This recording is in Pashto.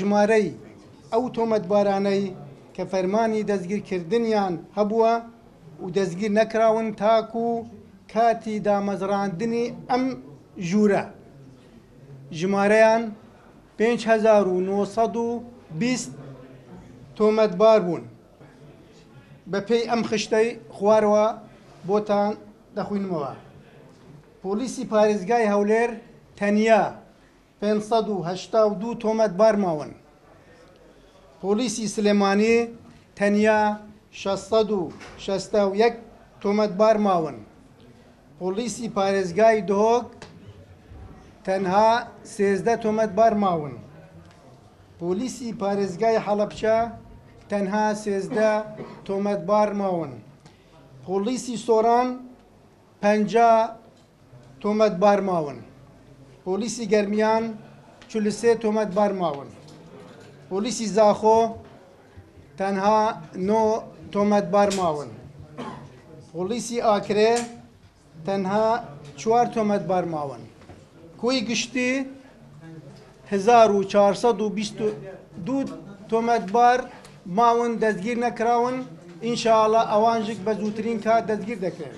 ژمارەی ئەو تۆمەتبارانەی کە فەرمانی دەستگیرکردنیان هەبووە و دەستگیر نەکراون تاکو کاتی دامەزراندنی ئەم ژوورە ژمارەیان 5920 تۆمەتبار بوون. بەپێی ئەم خشتەی خوارەوە بۆتان دەخوینمەوە. پۆلیسی پارێزگای هەولێر تەنیا 582 تۆمەتبار ماون. پۆلیسی سلێمانی تەنیا 661 تۆمەتبار ماون. پۆلیسی پارێزگای دهۆک تەنها 13 تۆمەتبار ماون. پۆلیسی پارێزگای حەڵەبچە تەنها 13 تۆمەتبار ماون. پۆلیسی سۆران 50 تۆمەتبار ماون. پۆلیسی گەرمیان 43 تۆمەتبار ماون. پۆلیسی زاخۆ تەنها 9 تۆمەتبار ماون. پۆلیسی ئاکرێ تەنها 4 تۆمەتبار ماون. کۆی گشتی 1422 تۆمەتبار ماون دەستگیر نەکراون. ئینشاءڵڵا ئەوانژک بە زووترین کات دەستگیر دەکرێن.